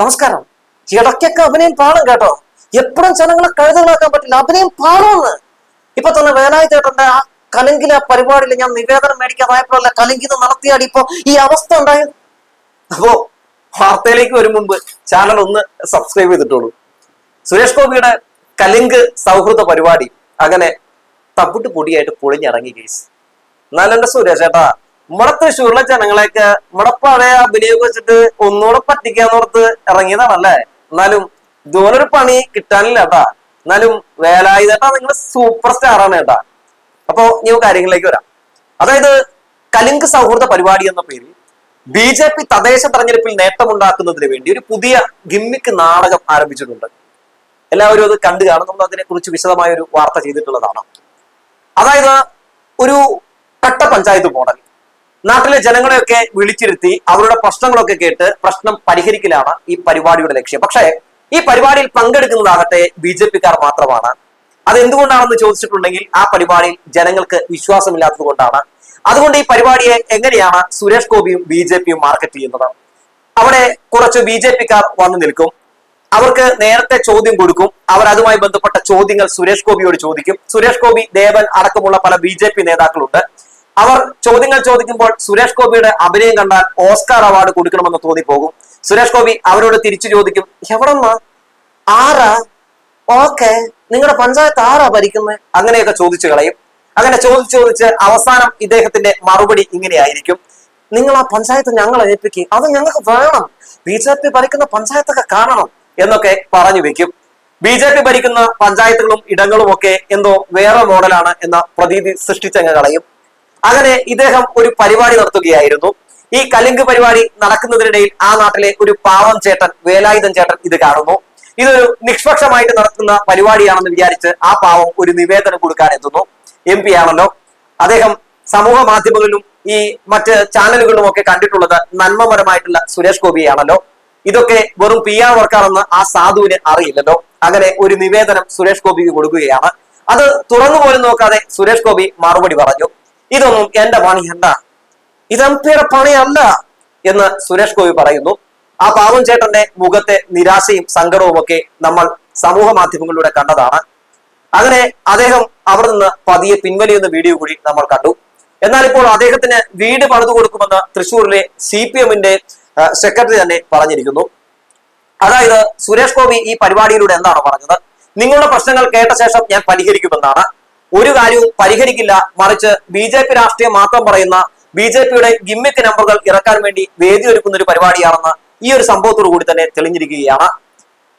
നമസ്കാരം. ഇടയ്ക്കൊക്കെ അഭിനയം പാടും കേട്ടോ. എപ്പോഴും ജനങ്ങളെ കഴുതകളാക്കാൻ പറ്റില്ല, അഭിനയം പാടുമെന്ന്. ഇപ്പൊ തന്നെ വേലായുധ ചേട്ടന്റെ ആ കലങ്കിലെ പരിപാടിയിൽ ഞാൻ നിവേദനം മേടിക്കാതായപ്പോഴല്ല കലങ്കിന്ന് നടത്തിയാടി ഇപ്പൊ ഈ അവസ്ഥ ഉണ്ടായത്. അപ്പോ വാർത്തയിലേക്ക് വരും മുമ്പ് ചാനൽ ഒന്ന് സബ്സ്ക്രൈബ് ചെയ്തിട്ടുള്ളൂ. സുരേഷ് ഗോപിയുടെ കലിങ്ക് സൗഹൃദ പരിപാടി അങ്ങനെ തപ്പിട്ട് പൊടിയായിട്ട് പൊളിഞ്ഞിറങ്ങി കേസ്. എന്നാലും എന്റെ സുരേഷ് ചേട്ടാ, നമ്മുടെ തൃശ്ശൂരിലെ ജനങ്ങളെയൊക്കെ നമ്മുടെ പഴയ അഭിനയം വെച്ചിട്ട് ഒന്നുകൂടെ പറ്റിക്കാന്നോർത്ത് ഇറങ്ങിയതാണല്ലേ. എന്നാലും ഇതുപോലൊരു പണി കിട്ടാനില്ല കേട്ടാ. എന്നാലും വേലായുധ ചേട്ടാ നിങ്ങൾ സൂപ്പർ സ്റ്റാർ ആണ് കേട്ടാ. അപ്പോ ഞാൻ കാര്യങ്ങളിലേക്ക് വരാം. അതായത് കലിങ്ക് സൗഹൃദ പരിപാടി എന്ന പേരിൽ BJP തദ്ദേശ തെരഞ്ഞെടുപ്പിൽ നേട്ടമുണ്ടാക്കുന്നതിന് വേണ്ടി ഒരു പുതിയ ഗിമ്മിക്ക് നാടകം ആരംഭിച്ചിട്ടുണ്ട്. എല്ലാവരും അത് കണ്ടു കാണും. നമ്മൾ അതിനെ കുറിച്ച് വിശദമായ ഒരു വാർത്ത ചെയ്തിട്ടുള്ളതാണ്. അതായത് ഒരു കട്ട പഞ്ചായത്ത് മോഡൽ നാട്ടിലെ ജനങ്ങളെയൊക്കെ വിളിച്ചിരുത്തി അവരുടെ പ്രശ്നങ്ങളൊക്കെ കേട്ട് പ്രശ്നം പരിഹരിക്കലാണ് ഈ പരിപാടിയുടെ ലക്ഷ്യം. പക്ഷേ ഈ പരിപാടിയിൽ പങ്കെടുക്കുന്നതാകട്ടെ BJP-ക്കാർ മാത്രമാണ്. അതെന്തുകൊണ്ടാണെന്ന് ചോദിച്ചിട്ടുണ്ടെങ്കിൽ ആ പരിപാടിയിൽ ജനങ്ങൾക്ക് വിശ്വാസമില്ലാത്തത് കൊണ്ടാണ്. അതുകൊണ്ട് ഈ പരിപാടിയെ എങ്ങനെയാണ് സുരേഷ് ഗോപിയും BJP-യും മാർക്കറ്റ് ചെയ്യുന്നത്? അവിടെ കുറച്ച് BJP-ക്കാർ വന്നു നിൽക്കും, അവർക്ക് നേരത്തെ ചോദ്യം കൊടുക്കും, അവർ അതുമായി ബന്ധപ്പെട്ട ചോദ്യങ്ങൾ സുരേഷ് ഗോപിയോട് ചോദിക്കും. സുരേഷ് ഗോപി, ദേവൻ അടക്കമുള്ള പല BJP നേതാക്കളുണ്ട്. അവർ ചോദ്യങ്ങൾ ചോദിക്കുമ്പോൾ സുരേഷ് ഗോപിയുടെ അഭിനയം കണ്ടാൽ ഓസ്കാർ അവാർഡ് കൊടുക്കണമെന്ന് തോന്നിപ്പോകും. സുരേഷ് ഗോപി അവരോട് തിരിച്ചു ചോദിക്കും, എവിടെന്നാ, ആരാ, ഓക്കെ, നിങ്ങളുടെ പഞ്ചായത്ത് ആരാ ഭരിക്കുന്നത്, അങ്ങനെയൊക്കെ ചോദിച്ചു കളയും. അങ്ങനെ ചോദിച്ച് അവസാനം ഇദ്ദേഹത്തിന്റെ മറുപടി ഇങ്ങനെയായിരിക്കും, നിങ്ങൾ ആ പഞ്ചായത്ത് ഞങ്ങളെ ഏൽപ്പിക്കുക, അത് ഞങ്ങൾക്ക് വേണം, BJP ഭരിക്കുന്ന പഞ്ചായത്തൊക്കെ കാണണം എന്നൊക്കെ പറഞ്ഞു വെക്കും. BJP ഭരിക്കുന്ന പഞ്ചായത്തുകളും ഇടങ്ങളും ഒക്കെ എന്തോ വേറെ മോഡലാണ് എന്ന പ്രതീതി സൃഷ്ടിച്ചങ്ങ് കളയും. അങ്ങനെ ഇദ്ദേഹം ഒരു പരിപാടി നടത്തുകയായിരുന്നു. ഈ കലിങ്ക് പരിപാടി നടക്കുന്നതിനിടയിൽ ആ നാട്ടിലെ ഒരു പാവം ചേട്ടൻ, വേലായുധൻ ചേട്ടൻ ഇത് കാണുന്നു. ഇതൊരു നിഷ്പക്ഷമായിട്ട് നടത്തുന്ന പരിപാടിയാണെന്ന് വിചാരിച്ച് ആ പാവം ഒരു നിവേദനം കൊടുക്കാൻ എത്തുന്നു. MP ആണല്ലോ അദ്ദേഹം. സമൂഹ മാധ്യമങ്ങളിലും ഈ മറ്റ് ചാനലുകളിലും ഒക്കെ കണ്ടിട്ടുള്ളത് നന്മപരമായിട്ടുള്ള സുരേഷ് ഗോപിയാണല്ലോ. ഇതൊക്കെ വെറും PR വർക്കാണെന്ന് ആ സാധുവിന് അറിയില്ലല്ലോ. അങ്ങനെ ഒരു നിവേദനം സുരേഷ് ഗോപിക്ക് കൊടുക്കുകയാണ്. അത് തുറന്നു പോലും നോക്കാതെ സുരേഷ് ഗോപി മറുപടി പറഞ്ഞു, ഇതൊന്നും എന്റെ പണിയല്ല, ഇത് MP-യുടെ പണിയല്ല എന്ന് സുരേഷ് ഗോപി പറയുന്നു. ആ പാവം ചേട്ടന്റെ മുഖത്തെ നിരാശയും സങ്കടവും ഒക്കെ നമ്മൾ സമൂഹ മാധ്യമങ്ങളിലൂടെ കണ്ടതാണ്. അങ്ങനെ അദ്ദേഹം അവിടെ നിന്ന് പതിയെ പിൻവലിയുന്ന വീഡിയോ കൂടി നമ്മൾ കണ്ടു. എന്നാൽ ഇപ്പോൾ അദ്ദേഹത്തിന് വീട് പണിതു കൊടുക്കുമെന്ന് തൃശ്ശൂരിലെ CPM-ന്റെ സെക്രട്ടറി തന്നെ പറഞ്ഞിരിക്കുന്നു. അതായത് സുരേഷ് ഗോപി ഈ പരിപാടിയിലൂടെ എന്താണ് പറഞ്ഞത്? നിങ്ങളുടെ പ്രശ്നങ്ങൾ കേട്ട ശേഷം ഞാൻ പരിഹരിക്കുമെന്നാണ്. ഒരു കാര്യവും പരിഹരിക്കില്ല, മറിച്ച് BJP രാഷ്ട്രീയം മാത്രം പറയുന്ന, BJP-യുടെ ഗിമ്മിക്ക് നമ്പറുകൾ ഇറക്കാൻ വേണ്ടി വേദി ഒരുക്കുന്ന ഒരു പരിപാടിയാണെന്ന് ഈ ഒരു സംഭവത്തോടു കൂടി തന്നെ തെളിഞ്ഞിരിക്കുകയാണ്.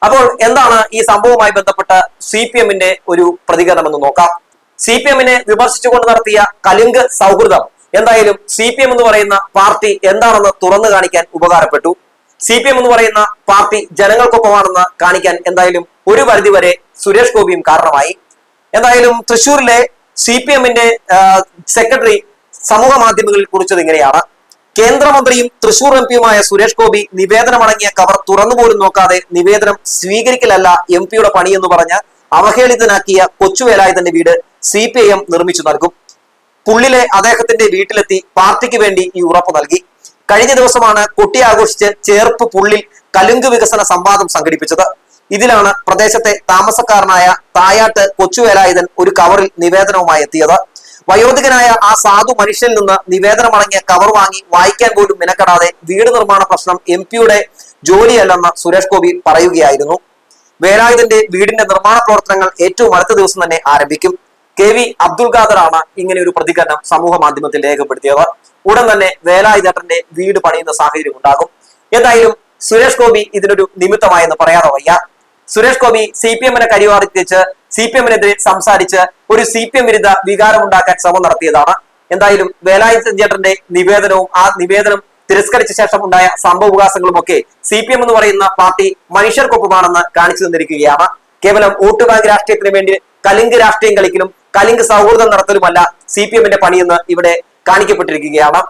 അപ്പോൾ എന്താണ് ഈ സംഭവവുമായി ബന്ധപ്പെട്ട CPM-ന്റെ ഒരു പ്രതികരണം എന്ന് നോക്കാം. CPM-നെ വിമർശിച്ചുകൊണ്ട് നടത്തിയ കലിങ്ക് സൗഹൃദം എന്തായാലും CPM എന്ന് പറയുന്ന പാർട്ടി എന്താണെന്ന് തുറന്നു കാണിക്കാൻ ഉപകാരപ്പെട്ടു. CPM എന്ന് പറയുന്ന പാർട്ടി ജനങ്ങൾക്കൊപ്പമാണെന്ന് കാണിക്കാൻ എന്തായാലും ഒരു പരിധിവരെ സുരേഷ് ഗോപിയും കാരണമായി. എന്തായാലും തൃശ്ശൂരിലെ CPM-ന്റെ സെക്രട്ടറി സമൂഹ മാധ്യമങ്ങളിൽ കുറിച്ചത് ഇങ്ങനെയാണ്, കേന്ദ്രമന്ത്രിയും തൃശൂർ MP-യുമായ സുരേഷ് ഗോപി നിവേദനമടങ്ങിയ കവർ തുറന്നുപോലും നോക്കാതെ നിവേദനം സ്വീകരിക്കലല്ല MP-യുടെ പണിയെന്ന് പറഞ്ഞ് അവഹേളിതനാക്കിയ കൊച്ചുവേലായുധന്റെ വീട് CPIM നിർമ്മിച്ചു നൽകും. പുള്ളിലെ അദ്ദേഹത്തിന്റെ വീട്ടിലെത്തി പാർട്ടിക്ക് വേണ്ടി ഈ ഉറപ്പ് നൽകി. കഴിഞ്ഞ ദിവസമാണ് കൊട്ടി ആഘോഷിച്ച് ചേർപ്പ് പുള്ളിൽ കലുങ്ക് വികസന സംവാദം സംഘടിപ്പിച്ചത്. ഇതിലാണ് പ്രദേശത്തെ താമസക്കാരനായ തായാട്ട് കൊച്ചുവേലായുധൻ ഒരു കവറിൽ നിവേദനവുമായി എത്തിയത്. വയോധികനായ ആ സാധു മനുഷ്യനിൽ നിന്ന് നിവേദനമടങ്ങിയ കവർ വാങ്ങി വായിക്കാൻ പോലും മെനക്കെടാതെ വീട് നിർമ്മാണ പ്രശ്നം MP-യുടെ ജോലിയല്ലെന്ന് സുരേഷ് ഗോപി പറയുകയായിരുന്നു. വേലായുധന്റെ വീടിന്റെ നിർമ്മാണ പ്രവർത്തനങ്ങൾ ഏറ്റവും അടുത്ത ദിവസം തന്നെ ആരംഭിക്കും. KV അബ്ദുൽ ഖാദറാണ് ഇങ്ങനെ ഒരു പ്രതികരണം സമൂഹ മാധ്യമത്തിൽ രേഖപ്പെടുത്തിയത്. ഉടൻ തന്നെ വേലായുധന്റെ വീട് പണിയുന്ന സാഹചര്യം ഉണ്ടാകും. എന്തായാലും സുരേഷ് ഗോപി ഇതിനൊരു നിമിത്തമായെന്ന് പറയാതെ വയ്യ. സുരേഷ് ഗോപി CPM-നെ കരിവാറിച്ച് CPM-നെതിരെ സംസാരിച്ച് ഒരു CPM വിരുദ്ധ വികാരമുണ്ടാക്കാൻ ശ്രമം നടത്തിയതാണ്. എന്തായാലും വേലായുധൻ ചേട്ടന്റെ നിവേദനവും ആ നിവേദനം തിരസ്കരിച്ച ശേഷം ഉണ്ടായ സംഭവവികാസങ്ങളും ഒക്കെ CPM എന്ന് പറയുന്ന പാർട്ടി മനുഷ്യർക്കൊപ്പമാണെന്ന് കാണിച്ചു തന്നിരിക്കുകയാണ്. കേവലം വോട്ട് ബാങ്ക് രാഷ്ട്രീയത്തിന് വേണ്ടി കലിങ്ക് രാഷ്ട്രീയം കളിക്കലും കലിങ്ക് സൗഹൃദം നടത്തലുമല്ല CPM-ന്റെ പണിയെന്ന് ഇവിടെ കാണിക്കപ്പെട്ടിരിക്കുകയാണ്.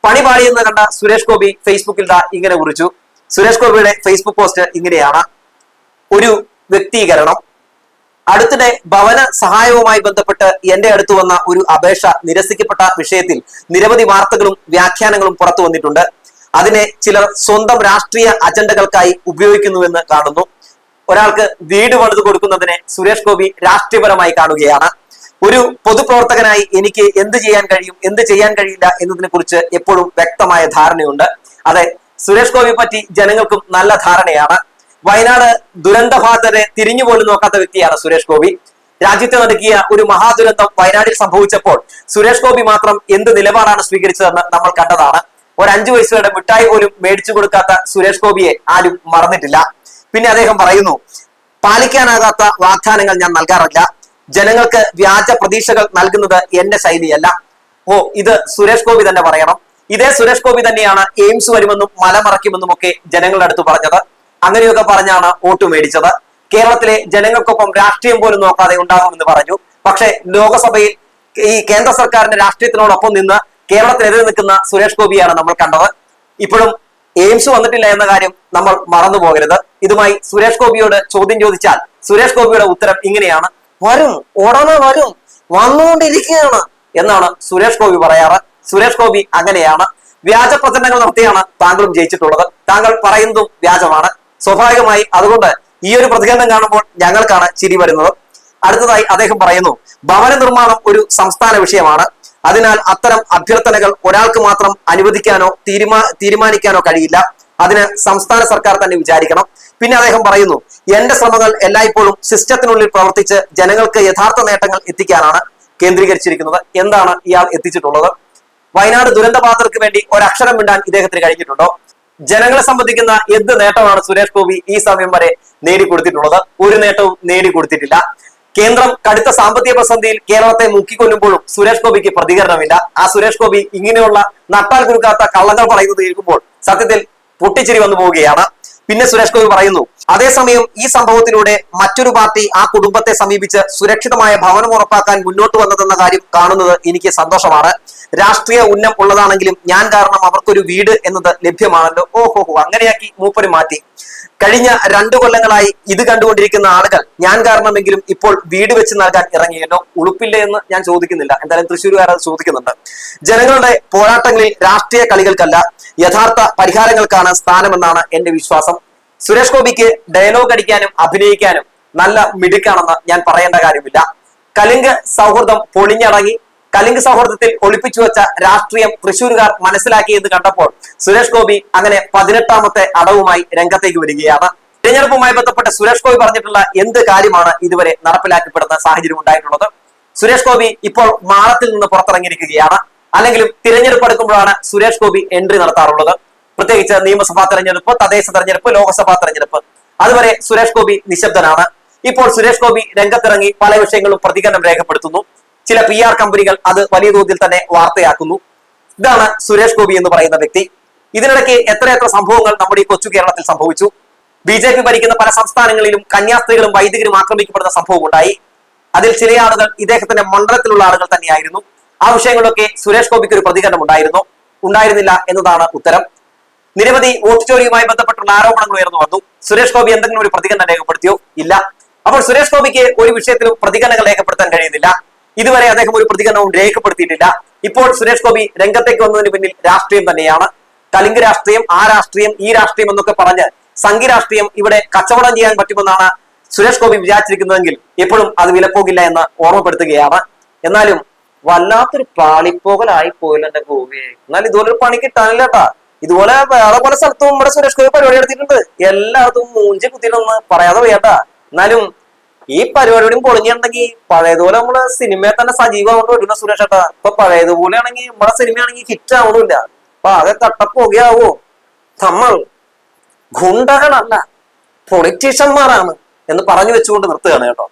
പണി പാളിയെന്ന് കണ്ട സുരേഷ് ഗോപി ഫേസ്ബുക്കിൽ ഇങ്ങനെ കുറിച്ചു. സുരേഷ് ഗോപിയുടെ ഫേസ്ബുക്ക് പോസ്റ്റ് ഇങ്ങനെയാണ്, ഒരു വ്യക്തീകരണം. അടുത്തിടെ ഭവന സഹായവുമായി ബന്ധപ്പെട്ട് എന്റെ അടുത്ത് വന്ന ഒരു അപേക്ഷ നിരസിക്കപ്പെട്ട വിഷയത്തിൽ നിരവധി വാർത്തകളും വ്യാഖ്യാനങ്ങളും പുറത്തു വന്നിട്ടുണ്ട്. അതിനെ ചിലർ സ്വന്തം രാഷ്ട്രീയ അജണ്ടകൾക്കായി ഉപയോഗിക്കുന്നുവെന്ന് കാണുന്നു. ഒരാൾക്ക് വീട് പണിത് കൊടുക്കുന്നതിനെ സുരേഷ് ഗോപി രാഷ്ട്രീയപരമായി കാണുകയാണ്. ഒരു പൊതുപ്രവർത്തകനായി എനിക്ക് എന്ത് ചെയ്യാൻ കഴിയും, എന്ത് ചെയ്യാൻ കഴിയില്ല എന്നതിനെ കുറിച്ച് എപ്പോഴും വ്യക്തമായ ധാരണയുണ്ട്. അതെ, സുരേഷ് ഗോപിയെ പറ്റി ജനങ്ങൾക്കും നല്ല ധാരണയാണ്. വയനാട് ദുരന്തബാധിതരെ തിരിഞ്ഞു പോലും നോക്കാത്ത വ്യക്തിയാണ് സുരേഷ് ഗോപി. രാജ്യത്തെ നടുക്കിയ ഒരു മഹാദുരന്തം വയനാട്ടിൽ സംഭവിച്ചപ്പോൾ സുരേഷ് ഗോപി മാത്രം എന്ത് നിലപാടാണ് സ്വീകരിച്ചതെന്ന് നമ്മൾ കണ്ടതാണ്. ഒരു 5 വയസ്സുകളുടെ മിഠായി പോലും മേടിച്ചു കൊടുക്കാത്ത സുരേഷ് ഗോപിയെ ആരും മറന്നിട്ടില്ല. പിന്നെ അദ്ദേഹം പറയുന്നു, പാലിക്കാനാകാത്ത വാഗ്ദാനങ്ങൾ ഞാൻ നൽകാറില്ല, ജനങ്ങൾക്ക് വ്യാജ പ്രതീക്ഷകൾ നൽകുന്നത് എന്റെ ശൈലിയല്ല. ഇത് സുരേഷ് ഗോപി തന്നെ പറയണം. ഇതേ സുരേഷ് ഗോപി തന്നെയാണ് എയിംസ് വരുമെന്നും മലമറയ്ക്കുമെന്നും ഒക്കെ ജനങ്ങളുടെ അടുത്ത് പറഞ്ഞത്. അങ്ങനെയൊക്കെ പറഞ്ഞാണ് വോട്ട് മേടിച്ചത്. കേരളത്തിലെ ജനങ്ങൾക്കൊപ്പം രാഷ്ട്രീയം പോലും നോക്കാതെ ഉണ്ടാകുമെന്ന് പറഞ്ഞു. പക്ഷെ ലോകസഭയിൽ ഈ കേന്ദ്ര സർക്കാരിന്റെ രാഷ്ട്രീയത്തിനോടൊപ്പം നിന്ന് കേരളത്തിനെതിരെ നിൽക്കുന്ന സുരേഷ് ഗോപിയാണ് നമ്മൾ കണ്ടത്. ഇപ്പോഴും എയിംസ് വന്നിട്ടില്ല എന്ന കാര്യം നമ്മൾ മറന്നു പോകരുത്. ഇതുമായി സുരേഷ് ഗോപിയോട് ചോദ്യം ചോദിച്ചാൽ സുരേഷ് ഗോപിയുടെ ഉത്തരം ഇങ്ങനെയാണ്: വരും, ഉടനെ വരും, വന്നുകൊണ്ടിരിക്കുകയാണ് എന്നാണ് സുരേഷ് ഗോപി പറയാറ്. സുരേഷ് ഗോപി അങ്ങനെയാണ്. വ്യാജ പ്രചരണങ്ങൾ നടത്തിയാണ് താങ്കളും ജയിച്ചിട്ടുള്ളത്. താങ്കൾ പറയുന്നതും വ്യാജമാണ്. സ്വാഭാവികമായി അതുകൊണ്ട് ഈ ഒരു പ്രതികരണം കാണുമ്പോൾ ഞങ്ങൾക്കാണ് ചിരി വരുന്നത്. അടുത്തതായി അദ്ദേഹം പറയുന്നു, ഭവന നിർമ്മാണം ഒരു സംസ്ഥാന വിഷയമാണ്. അതിനാൽ അത്തരം അഭ്യർത്ഥനകൾ ഒരാൾക്ക് മാത്രം അനുവദിക്കാനോ തീരുമാനിക്കാനോ കഴിയില്ല. അതിന് സംസ്ഥാന സർക്കാർ തന്നെ വിചാരിക്കണം. പിന്നെ അദ്ദേഹം പറയുന്നു, എന്റെ ശ്രമങ്ങൾ എല്ലായ്പ്പോഴും സിസ്റ്റത്തിനുള്ളിൽ പ്രവർത്തിച്ച് ജനങ്ങൾക്ക് യഥാർത്ഥ നേട്ടങ്ങൾ എത്തിക്കാനാണ് കേന്ദ്രീകരിച്ചിരിക്കുന്നത്. എന്താണ് ഇയാൾ എത്തിച്ചിട്ടുള്ളത്? വയനാട് ദുരന്തബാധിതർക്ക് വേണ്ടി ഒരക്ഷരം മിണ്ടാൻ ഇദ്ദേഹത്തിന് കഴിഞ്ഞിട്ടുണ്ടോ? ജനങ്ങളെ സംബന്ധിക്കുന്ന എന്ത് നേട്ടമാണ് സുരേഷ് ഗോപി ഈ സമയം വരെ നേടിക്കൊടുത്തിട്ടുള്ളത്? ഒരു നേട്ടവും നേടിക്കൊടുത്തിട്ടില്ല. കേന്ദ്രം കടുത്ത സാമ്പത്തിക പ്രതിസന്ധിയിൽ കേരളത്തെ മുക്കിക്കൊല്ലുമ്പോഴും സുരേഷ് ഗോപിക്ക് പ്രതികരണമില്ല. ആ സുരേഷ് ഗോപി ഇങ്ങനെയുള്ള നട്ടാൽ കുറുക്കാത്ത കള്ളങ്ങൾ പറയുന്നത് കേൾക്കുമ്പോൾ സത്യത്തിൽ പൊട്ടിച്ചിരി വന്നു പോവുകയാണ്. പിന്നെ സുരേഷ് ഗോപി പറയുന്നു, അതേസമയം ഈ സംഭവത്തിലൂടെ മറ്റൊരു പാർട്ടി ആ കുടുംബത്തെ സമീപിച്ച് സുരക്ഷിതമായ ഭവനം ഉറപ്പാക്കാൻ മുന്നോട്ട് വന്നതെന്ന കാര്യം കാണുന്നത് എനിക്ക് സന്തോഷമാണ്. രാഷ്ട്രീയ ഉന്നം ഉള്ളതാണെങ്കിലും ഞാൻ കാരണം അവർക്കൊരു വീട് എന്നത് ലഭ്യമാണല്ലോ. അങ്ങനെയാക്കി മൂപ്പര് മാറ്റി. കഴിഞ്ഞ 2 കൊല്ലങ്ങളായി ഇത് കണ്ടുകൊണ്ടിരിക്കുന്ന ആളുകൾ ഞാൻ കാരണമെങ്കിലും ഇപ്പോൾ വീട് വെച്ച് നൽകാൻ ഇറങ്ങിയല്ലോ. ഉളുപ്പില്ലേ എന്ന് ഞാൻ ചോദിക്കുന്നില്ല, എന്തായാലും തൃശ്ശൂരുകാർ അത് ചോദിക്കുന്നുണ്ട്. ജനങ്ങളുടെ പോരാട്ടങ്ങളിൽ രാഷ്ട്രീയ കളികൾക്കല്ല, യഥാർത്ഥ പരിഹാരങ്ങൾക്കാണ് സ്ഥാനമെന്നാണ് എന്റെ വിശ്വാസം. സുരേഷ് ഗോപിക്ക് ഡയലോഗ് അടിക്കാനും അഭിനയിക്കാനും നല്ല മിടുക്കാണെന്ന് ഞാൻ പറയേണ്ട കാര്യമില്ല. കലിംഗ് സൗഹൃദം പൊളിഞ്ഞടങ്ങി. കലിംഗ് സൗഹൃദത്തിൽ ഒളിപ്പിച്ചു വെച്ച രാഷ്ട്രീയം തൃശ്ശൂരുകാർ മനസ്സിലാക്കിയെന്ന് കണ്ടപ്പോൾ സുരേഷ് ഗോപി അങ്ങനെ 18ാമത്തെ അടവുമായി രംഗത്തേക്ക് വരികയാണ്. തിരഞ്ഞെടുപ്പുമായി ബന്ധപ്പെട്ട് സുരേഷ് ഗോപി പറഞ്ഞിട്ടുള്ള എന്ത് കാര്യമാണ് ഇതുവരെ നടപ്പിലാക്കപ്പെടുന്ന സാഹചര്യം ഉണ്ടായിട്ടുള്ളത്? സുരേഷ് ഗോപി ഇപ്പോൾ മാളത്തിൽ നിന്ന് പുറത്തിറങ്ങിയിരിക്കുകയാണ്. അല്ലെങ്കിലും തിരഞ്ഞെടുപ്പ് എടുക്കുമ്പോഴാണ് സുരേഷ് ഗോപി എൻട്രി നടത്താറുള്ളത്. പ്രത്യേകിച്ച് നിയമസഭാ തെരഞ്ഞെടുപ്പ്, തദ്ദേശ തെരഞ്ഞെടുപ്പ്, ലോക്സഭാ തെരഞ്ഞെടുപ്പ്. അതുവരെ സുരേഷ് ഗോപി നിശബ്ദനാണ്. ഇപ്പോൾ സുരേഷ് ഗോപി രംഗത്തിറങ്ങി പല വിഷയങ്ങളും പ്രതികരണം രേഖപ്പെടുത്തുന്നു. ചില PR കമ്പനികൾ അത് വലിയ തോതിൽ തന്നെ വാർത്തയാക്കുന്നു. ഇതാണ് സുരേഷ് ഗോപി എന്ന് പറയുന്ന വ്യക്തി. ഇതിനിടയ്ക്ക് എത്രയെത്ര സംഭവങ്ങൾ നമ്മുടെ ഈ കൊച്ചു കേരളത്തിൽ സംഭവിച്ചു. BJP ഭരിക്കുന്ന പല സംസ്ഥാനങ്ങളിലും കന്യാസ്ത്രീകളും വൈദികരും ആക്രമിക്കപ്പെടുന്ന സംഭവം ഉണ്ടായി. അതിൽ ചില ആളുകൾ ഇദ്ദേഹത്തിന്റെ മണ്ഡലത്തിലുള്ള ആളുകൾ തന്നെയായിരുന്നു. ആ വിഷയങ്ങളൊക്കെ സുരേഷ് ഗോപിക്ക് ഒരു പ്രതികരണം ഉണ്ടായിരുന്നില്ല എന്നതാണ് ഉത്തരം. നിരവധി വോട്ട് ചോരിയുമായി ബന്ധപ്പെട്ടുള്ള ആരോപണങ്ങൾ ഉയർന്നു വന്നു. സുരേഷ് ഗോപി എന്തെങ്കിലും ഒരു പ്രതികരണം രേഖപ്പെടുത്തിയോ? ഇല്ല. അപ്പോൾ സുരേഷ് ഗോപിക്ക് ഒരു വിഷയത്തിലും പ്രതികരണങ്ങൾ രേഖപ്പെടുത്താൻ കഴിയുന്നില്ല. ഇതുവരെ അദ്ദേഹം ഒരു പ്രതികരണവും രേഖപ്പെടുത്തിയിട്ടില്ല. ഇപ്പോൾ സുരേഷ് ഗോപി രംഗത്തേക്ക് വന്നതിന് പിന്നിൽ രാഷ്ട്രീയം തന്നെയാണ്. കലിംഗ് രാഷ്ട്രീയം, ആ രാഷ്ട്രീയം, ഈ രാഷ്ട്രീയം എന്നൊക്കെ പറഞ്ഞ് സംഘി രാഷ്ട്രീയം ഇവിടെ കച്ചവടം ചെയ്യാൻ പറ്റുമെന്നാണ് സുരേഷ് ഗോപി വിചാരിച്ചിരിക്കുന്നതെങ്കിൽ എപ്പോഴും അത് വിലപ്പോകില്ല എന്ന് ഓർമ്മപ്പെടുത്തുകയാണ്. എന്നാലും വല്ലാത്തൊരു പാളിപ്പോകലായി പോയില്ല എന്റെ ഗോപിയെ. എന്നാൽ ഇതുപോലെ ഒരു പണി കിട്ടാനില്ല കേട്ടാ. ഇതുപോലെ വേറെ പല സ്ഥലത്തും ഇവിടെ സുരേഷ് ഗോപി പരിപാടി നടത്തിയിട്ടുണ്ട്. എല്ലായിടത്തും മൂഞ്ചി കുത്തിയിട്ടൊന്ന് പറയാതെ വയ്യാട്ടാ. എന്നാലും ഈ പരിപാടിയും പൊളിഞ്ഞിട്ടുണ്ടെങ്കിൽ പഴയതുപോലെ നമ്മള് സിനിമയെ തന്നെ സജീവമാകൊണ്ട് വരുന്ന സുരേഷ് ഏട്ടാ. ഇപ്പൊ പഴയതുപോലെ ആണെങ്കിൽ നമ്മുടെ സിനിമയാണെങ്കിൽ ഹിറ്റ് ആവണില്ല. അപ്പൊ ആകെ കട്ടപ്പോകയാവോ? നമ്മൾ ഗുണ്ടകളല്ല, പൊളിറ്റീഷ്യന്മാരാണ് എന്ന് പറഞ്ഞു വെച്ചുകൊണ്ട് നിർത്തുകയാണ് കേട്ടോ.